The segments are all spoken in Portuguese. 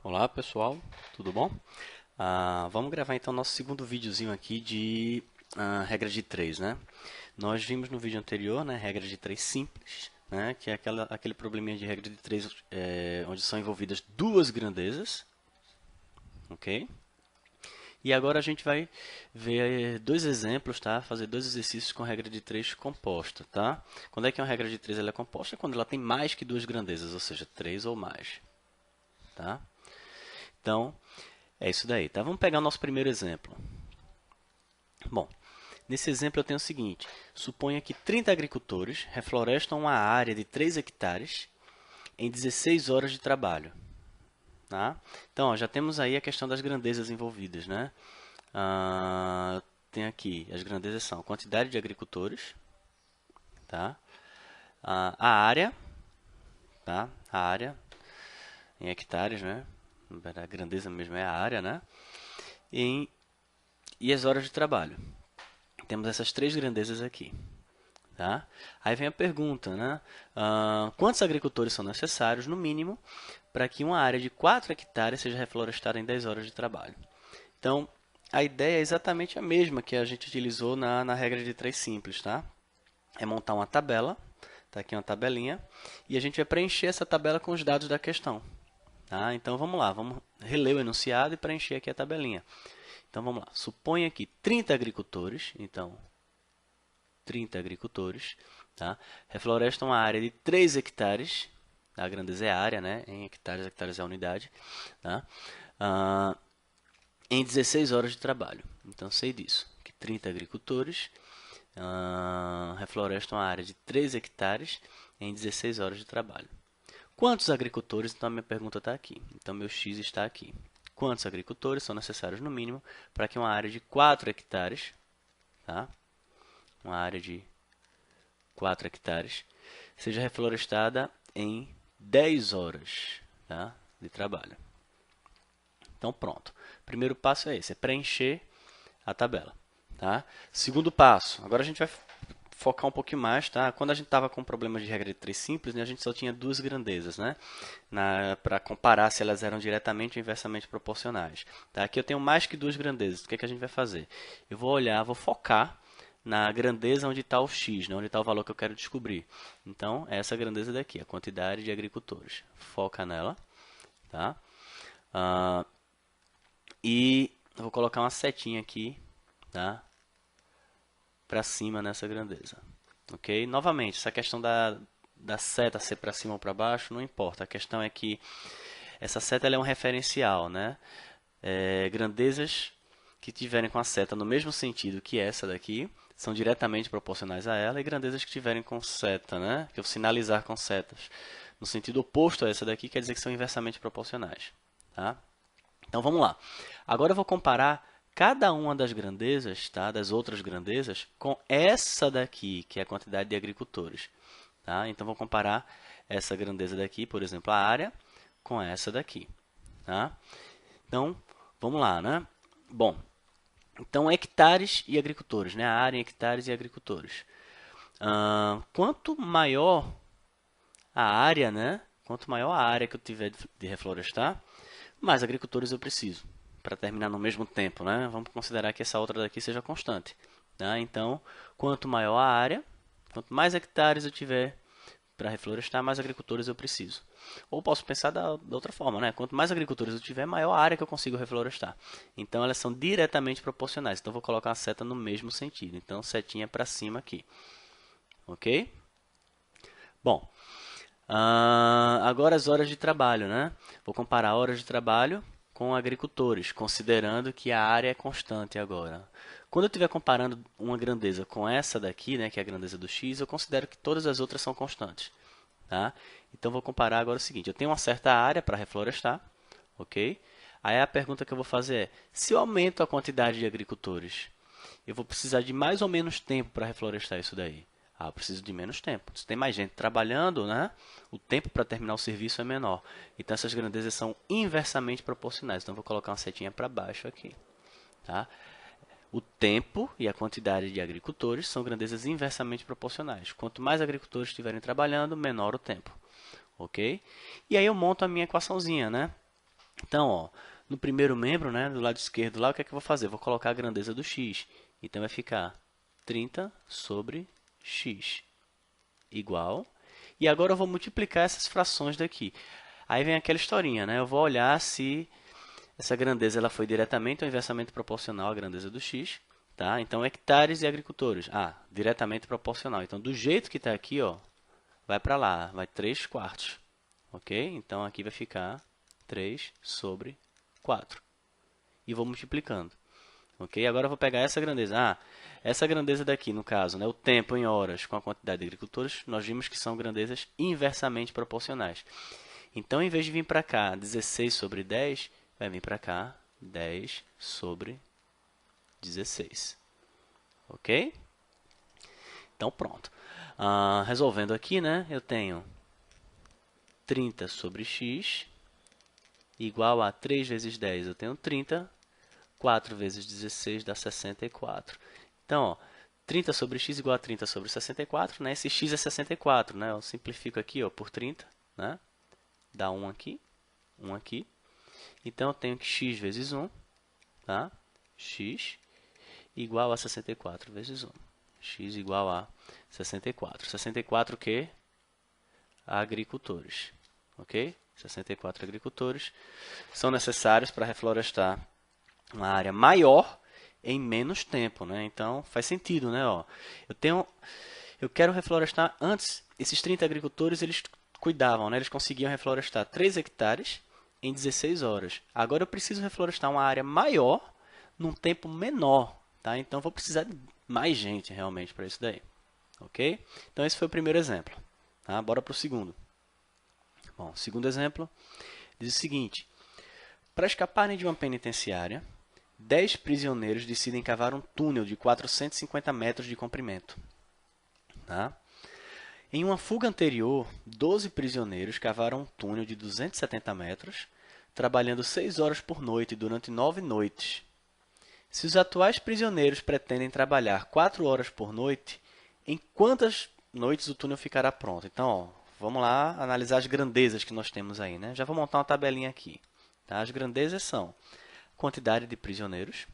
Olá pessoal, tudo bom? Vamos gravar então nosso segundo videozinho aqui de regra de 3, né? Nós vimos no vídeo anterior, né, regra de 3 simples, né, que é aquele probleminha de regra de 3 onde são envolvidas duas grandezas, ok? E agora a gente vai ver dois exemplos, tá? Fazer dois exercícios com regra de 3 composta, tá? Quando é que uma regra de 3 ela é composta? Quando ela tem mais que duas grandezas, ou seja, 3 ou mais, tá? Então, é isso daí, tá? Vamos pegar o nosso primeiro exemplo. Bom, nesse exemplo eu tenho o seguinte: suponha que 30 agricultores reflorestam uma área de 3 hectares em 16 horas de trabalho. Tá? Então, ó, já temos aí a questão das grandezas envolvidas, né? Tem aqui, as grandezas são a quantidade de agricultores, tá? A área, tá? A área em hectares, né? A grandeza mesmo é a área, né? E as horas de trabalho. Temos essas três grandezas aqui. Tá? Aí vem a pergunta, né? Quantos agricultores são necessários, no mínimo, para que uma área de 4 hectares seja reflorestada em 10 horas de trabalho? Então, a ideia é exatamente a mesma que a gente utilizou na regra de 3 simples, tá? É montar uma tabela, tá aqui uma tabelinha, e a gente vai preencher essa tabela com os dados da questão. Tá? Então, vamos lá, vamos reler o enunciado e preencher aqui a tabelinha. Então, vamos lá. Suponha que 30 agricultores, então, 30 agricultores, tá? Reflorestam uma área de 3 hectares, a grandeza é a área, né? Em hectares, hectares é a unidade, tá? Em 16 horas de trabalho. Então, sei disso, que 30 agricultores reflorestam a área de 3 hectares em 16 horas de trabalho. Quantos agricultores? Então, a minha pergunta está aqui. Então, meu X está aqui. Quantos agricultores são necessários, no mínimo, para que uma área de 4 hectares, tá? Uma área de 4 hectares, seja reflorestada em 10 horas, tá, de trabalho. Então, pronto. Primeiro passo é esse, é preencher a tabela. Tá? Segundo passo, agora a gente vai focar um pouquinho mais. Tá? Quando a gente estava com problemas de regra de 3 simples, né, a gente só tinha duas grandezas, né, para comparar se elas eram diretamente ou inversamente proporcionais. Tá? Aqui eu tenho mais que duas grandezas. O que é que a gente vai fazer? Eu vou olhar, vou focar na grandeza onde está o x, né, onde está o valor que eu quero descobrir. Então, é essa grandeza daqui, a quantidade de agricultores. Foca nela. Tá? E eu vou colocar uma setinha aqui, tá, para cima nessa grandeza. Ok? Novamente, essa questão da seta ser para cima ou para baixo não importa. A questão é que essa seta ela é um referencial, né? Grandezas que tiverem com a seta no mesmo sentido que essa daqui são diretamente proporcionais a ela, e grandezas que tiverem com seta, né, que eu sinalizar com setas no sentido oposto a essa daqui, quer dizer que são inversamente proporcionais. Tá? Então vamos lá. Agora eu vou comparar cada uma das grandezas, tá, das outras grandezas, com essa daqui, que é a quantidade de agricultores. Tá? Então vou comparar essa grandeza daqui, por exemplo, a área, com essa daqui. Tá? Então vamos lá, né? Bom, então, hectares e agricultores, né? A área em hectares e agricultores. Quanto maior a área, né? Quanto maior a área que eu tiver de reflorestar, mais agricultores eu preciso para terminar no mesmo tempo, né? Vamos considerar que essa outra daqui seja constante. Tá? Então, quanto maior a área, quanto mais hectares eu tiver para reflorestar, mais agricultores eu preciso. Ou posso pensar da outra forma, né? Quanto mais agricultores eu tiver, maior a área que eu consigo reflorestar. Então, elas são diretamente proporcionais. Então, vou colocar a seta no mesmo sentido. Então, setinha para cima aqui. Ok? Bom, agora as horas de trabalho, né? Vou comparar horas de trabalho com agricultores, considerando que a área é constante agora. Quando eu estiver comparando uma grandeza com essa daqui, né, que é a grandeza do x, eu considero que todas as outras são constantes. Tá? Então, vou comparar agora o seguinte. Eu tenho uma certa área para reflorestar, ok? Aí a pergunta que eu vou fazer é, se eu aumento a quantidade de agricultores, eu vou precisar de mais ou menos tempo para reflorestar isso daí? Eu preciso de menos tempo. Se tem mais gente trabalhando, né, o tempo para terminar o serviço é menor. Então, essas grandezas são inversamente proporcionais. Então, vou colocar uma setinha para baixo aqui. Tá? O tempo e a quantidade de agricultores são grandezas inversamente proporcionais. Quanto mais agricultores estiverem trabalhando, menor o tempo. Ok? E aí eu monto a minha equaçãozinha, né? Então, ó, no primeiro membro, né, do lado esquerdo lá, o que é que eu vou fazer? Vou colocar a grandeza do x. Então, vai ficar 30 sobre x igual. E agora eu vou multiplicar essas frações daqui. Aí vem aquela historinha, né? Eu vou olhar se essa grandeza ela foi diretamente ou inversamente proporcional à grandeza do x. Tá? Então, hectares e agricultores. Ah, diretamente proporcional. Então, do jeito que está aqui, ó, vai para lá, vai 3 quartos. Ok? Então, aqui vai ficar 3 sobre 4. E vou multiplicando. Ok? Agora eu vou pegar essa grandeza. Ah, essa grandeza daqui, no caso, né, o tempo em horas com a quantidade de agricultores, nós vimos que são grandezas inversamente proporcionais. Então, em vez de vir para cá 16 sobre 10, vai vir para cá 10 sobre 16. Ok? Então, pronto. Resolvendo aqui, né, eu tenho 30 sobre x igual a 3 vezes 10. Eu tenho 30. 4 vezes 16 dá 64. Então, ó, 30 sobre x igual a 30 sobre 64, né? Esse x é 64, né? Eu simplifico aqui, ó, por 30, né? Dá 1 aqui, 1 aqui. Então, eu tenho que x vezes 1, tá? X igual a 64 vezes 1. X igual a 64. 64 o quê? Agricultores, ok? 64 agricultores são necessários para reflorestar uma área maior em menos tempo, né? Então faz sentido, né? Ó, eu quero reflorestar antes. Esses 30 agricultores eles cuidavam, né? Eles conseguiam reflorestar 3 hectares em 16 horas. Agora eu preciso reflorestar uma área maior num tempo menor, tá? Então vou precisar de mais gente realmente para isso daí, ok? Então esse foi o primeiro exemplo, tá? Bora para o segundo. Bom, o segundo exemplo diz o seguinte: para escaparem de uma penitenciária, 10 prisioneiros decidem cavar um túnel de 450 metros de comprimento. Tá? Em uma fuga anterior, 12 prisioneiros cavaram um túnel de 270 metros, trabalhando 6 horas por noite durante 9 noites. Se os atuais prisioneiros pretendem trabalhar 4 horas por noite, em quantas noites o túnel ficará pronto? Então, ó, vamos lá analisar as grandezas que nós temos aí, né? Já vou montar uma tabelinha aqui. Tá? As grandezas são quantidade de prisioneiros,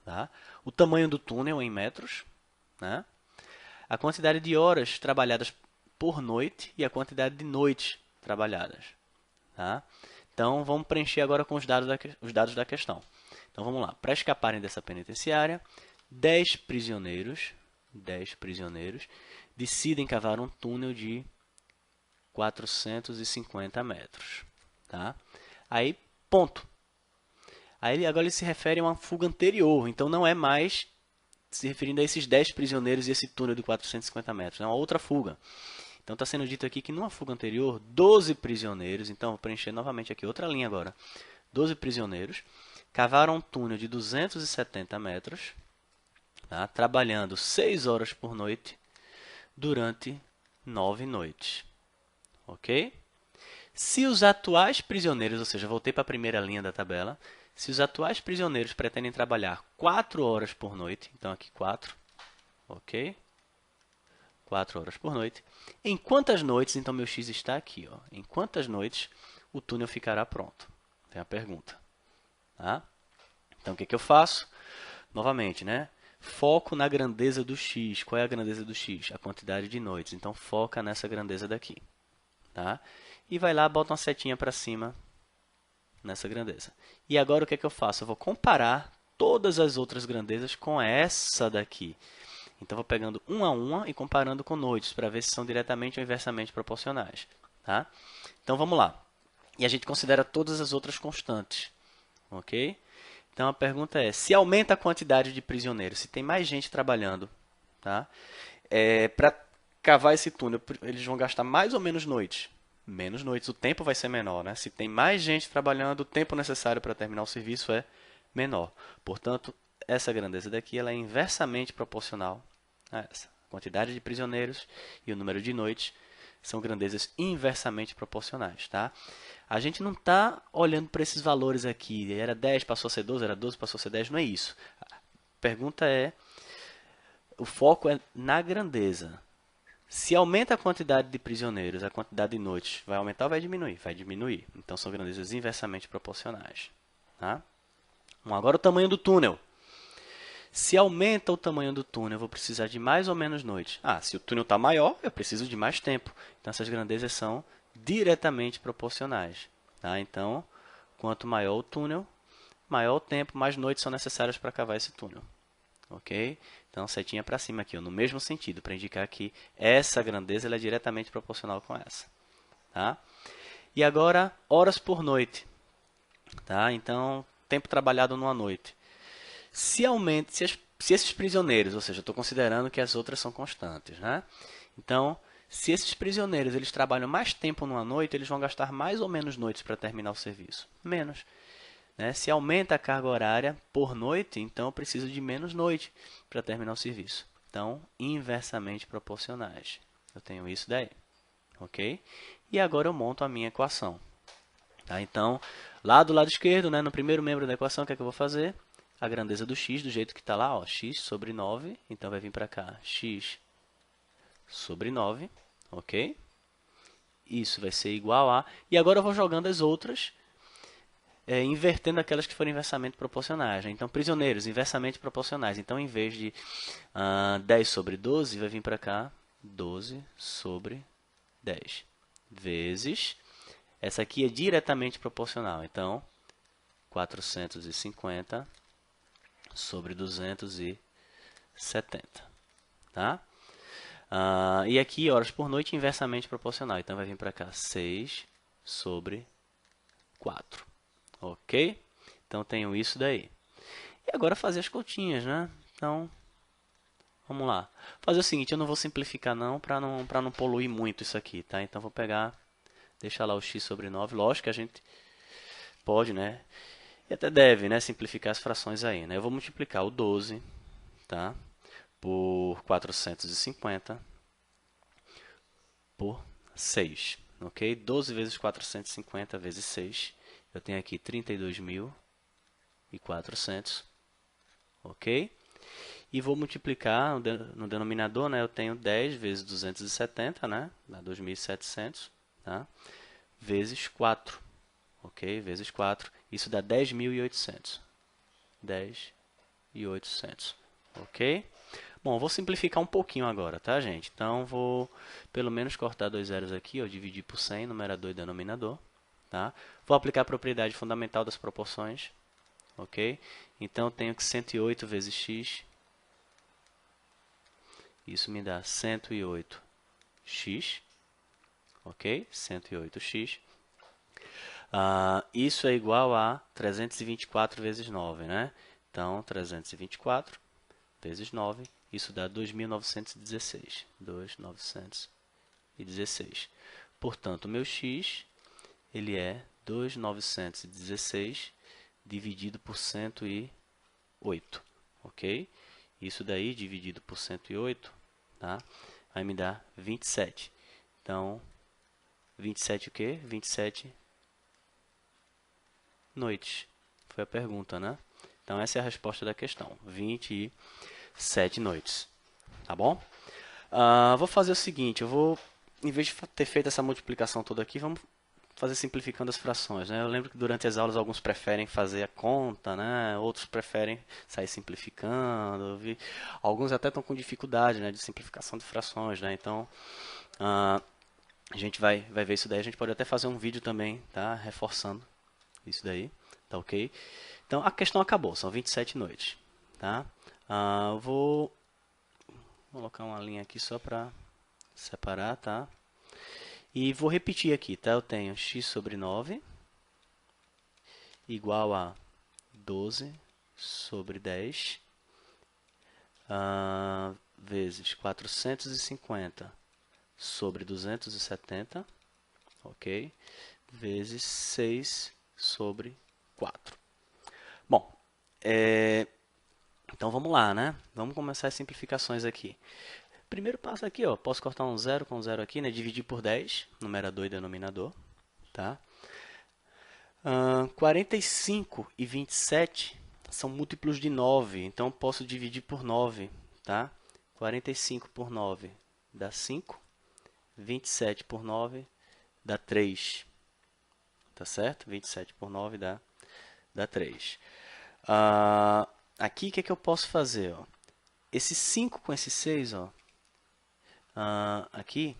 tá? O tamanho do túnel em metros, né? A quantidade de horas trabalhadas por noite e a quantidade de noites trabalhadas. Tá? Então, vamos preencher agora com os dados da questão. Então, vamos lá. Para escaparem dessa penitenciária, 10 prisioneiros decidem cavar um túnel de 450 metros. Tá? Aí, ponto. Aí agora ele se refere a uma fuga anterior, então não é mais se referindo a esses 10 prisioneiros e esse túnel de 450 metros, é uma outra fuga. Então está sendo dito aqui que numa fuga anterior, 12 prisioneiros, então vou preencher novamente aqui outra linha agora, 12 prisioneiros, cavaram um túnel de 270 metros, tá? Trabalhando 6 horas por noite durante 9 noites. Ok? Se os atuais prisioneiros, ou seja, voltei para a primeira linha da tabela, se os atuais prisioneiros pretendem trabalhar 4 horas por noite, então aqui 4, ok? 4 horas por noite. Em quantas noites, então meu x está aqui, ó, em quantas noites o túnel ficará pronto? Tem a pergunta. Tá? Então o que eu faço? Novamente, né? Foco na grandeza do x. Qual é a grandeza do x? A quantidade de noites. Então foca nessa grandeza daqui. Tá? E vai lá, bota uma setinha para cima nessa grandeza. E agora o que eu faço? Eu vou comparar todas as outras grandezas com essa daqui. Então, vou pegando uma a uma e comparando com noites, para ver se são diretamente ou inversamente proporcionais. Tá? Então, vamos lá. E a gente considera todas as outras constantes. Ok? Então, a pergunta é, se aumenta a quantidade de prisioneiros, se tem mais gente trabalhando, tá? Para cavar esse túnel, eles vão gastar mais ou menos noites? Menos noites, o tempo vai ser menor, né? Se tem mais gente trabalhando, o tempo necessário para terminar o serviço é menor. Portanto, essa grandeza daqui ela é inversamente proporcional a essa. A quantidade de prisioneiros e o número de noites são grandezas inversamente proporcionais, tá? A gente não está olhando para esses valores aqui. Era 10, passou a ser 12, era 12, passou a ser 10, não é isso. A pergunta é, o foco é na grandeza. Se aumenta a quantidade de prisioneiros, a quantidade de noites vai aumentar ou vai diminuir? Vai diminuir. Então, são grandezas inversamente proporcionais. Tá? Bom, agora o tamanho do túnel. Se aumenta o tamanho do túnel, eu vou precisar de mais ou menos noites. Se o túnel está maior, eu preciso de mais tempo. Então, essas grandezas são diretamente proporcionais. Tá? Então, quanto maior o túnel, maior o tempo, mais noites são necessárias para cavar esse túnel. Ok? Então, setinha para cima aqui, ó, no mesmo sentido, para indicar que essa grandeza ela é diretamente proporcional com essa. Tá? E agora, horas por noite. Tá? Então, tempo trabalhado numa noite. Se esses prisioneiros, ou seja, eu estou considerando que as outras são constantes, né? Então, se esses prisioneiros eles trabalham mais tempo numa noite, eles vão gastar mais ou menos noites para terminar o serviço? Menos. Né? Se aumenta a carga horária por noite, então eu preciso de menos noite para terminar o serviço. Então, inversamente proporcionais. Eu tenho isso daí. Ok? E agora eu monto a minha equação. Tá? Então, lá do lado esquerdo, né, no primeiro membro da equação, o que é que eu vou fazer? A grandeza do x, do jeito que está lá, ó, x sobre 9. Então, vai vir para cá, x sobre 9. Ok? Isso vai ser igual a... E agora eu vou jogando as outras, invertendo aquelas que forem inversamente proporcionais. Né? Então, prisioneiros, inversamente proporcionais. Então, em vez de 10 sobre 12, vai vir para cá 12 sobre 10. Vezes... Essa aqui é diretamente proporcional. Então, 450 sobre 270. Tá? E aqui, horas por noite, inversamente proporcional. Então, vai vir para cá 6 sobre 4. Ok? Então, tenho isso daí. E agora fazer as continhas, né? Então, vamos lá. Fazer o seguinte, eu não vou simplificar não, para não poluir muito isso aqui, tá? Então, vou pegar, deixar lá o x sobre 9. Lógico que a gente pode, né? E até deve, né, simplificar as frações aí, né? Eu vou multiplicar o 12, tá? Por 450 por 6, ok? 12 vezes 450 vezes 6, eu tenho aqui 32.400, ok? E vou multiplicar no denominador, né? Eu tenho 10 vezes 270, né? Dá 2.700, tá? Vezes 4, ok? Vezes 4, isso dá 10.800. 10.800, ok? Bom, vou simplificar um pouquinho agora, tá, gente? Então, vou pelo menos cortar dois zeros aqui, ó, dividir por 100, numerador e denominador, tá? Vou aplicar a propriedade fundamental das proporções, ok? Então, eu tenho que 108 vezes x, isso me dá 108x, ok? 108x. Isso é igual a 324 vezes 9, né? Então, 324 vezes 9, isso dá 2.916. 2.916. Portanto, o meu x ele é 2.916 dividido por 108. Ok? Isso daí, dividido por 108, tá? Vai me dar 27. Então, 27 o quê? 27 noites. Foi a pergunta, né? Então, essa é a resposta da questão. 27 noites. Tá bom? Vou fazer o seguinte. Eu vou, em vez de ter feito essa multiplicação toda aqui, vamos fazer simplificando as frações. Né? Eu lembro que durante as aulas alguns preferem fazer a conta, né? Outros preferem sair simplificando. Alguns até estão com dificuldade, né, de simplificação de frações. Né? Então, a gente vai ver isso daí. A gente pode até fazer um vídeo também, tá? Reforçando isso daí. Tá ok? Então, a questão acabou. São 27 noites. Tá? Eu vou colocar uma linha aqui só para separar, tá? E vou repetir aqui, tá? Eu tenho x sobre 9 igual a 12 sobre 10 vezes 450 sobre 270, ok? Vezes 6 sobre 4. Bom, então vamos lá, né? Vamos começar as simplificações aqui. Primeiro passo aqui, ó, posso cortar um zero com zero aqui, né? Dividir por 10, numerador e denominador, tá? 45 e 27 são múltiplos de 9, então posso dividir por 9, tá? 45 por 9 dá 5. 27 por 9 dá 3. Tá certo? 27 por 9 dá 3. Aqui, o que é que eu posso fazer? Ó? Esse 5 com esse 6, ó, aqui,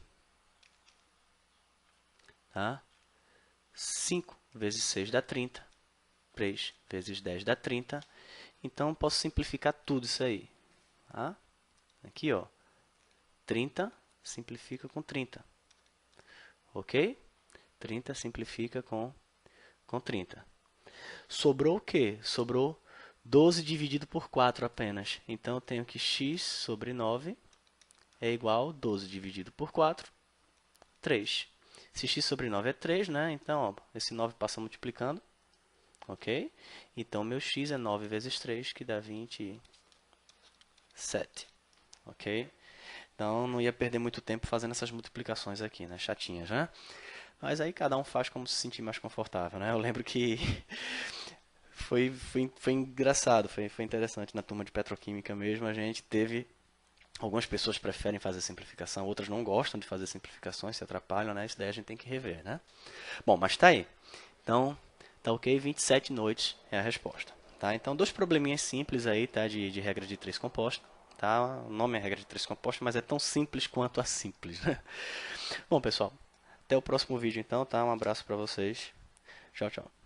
tá? 5 vezes 6 dá 30. 3 vezes 10 dá 30. Então, posso simplificar tudo isso aí. Tá? Aqui, ó, 30 simplifica com 30. Ok? 30 simplifica com 30. Sobrou o quê? Sobrou 12 dividido por 4 apenas. Então, eu tenho que x sobre 9 é igual a 12 dividido por 4, 3. Se x sobre 9 é 3, né? Então, ó, esse 9 passa multiplicando. Ok? Então, meu x é 9 vezes 3, que dá 27. Ok? Então, não ia perder muito tempo fazendo essas multiplicações aqui, né? Chatinhas, né? Mas aí cada um faz como se sentir mais confortável, né? Eu lembro que foi engraçado, foi interessante na turma de petroquímica mesmo. A gente teve... Algumas pessoas preferem fazer simplificação, outras não gostam de fazer simplificações, se atrapalham, né? Isso daí a gente tem que rever, né? Bom, mas tá aí. Então, tá ok, 27 noites é a resposta. Tá? Então, dois probleminhas simples aí, tá? De regra de três composta. Tá? O nome é regra de três composta, mas é tão simples quanto a simples, né? Bom, pessoal, até o próximo vídeo então, tá? Um abraço para vocês. Tchau, tchau.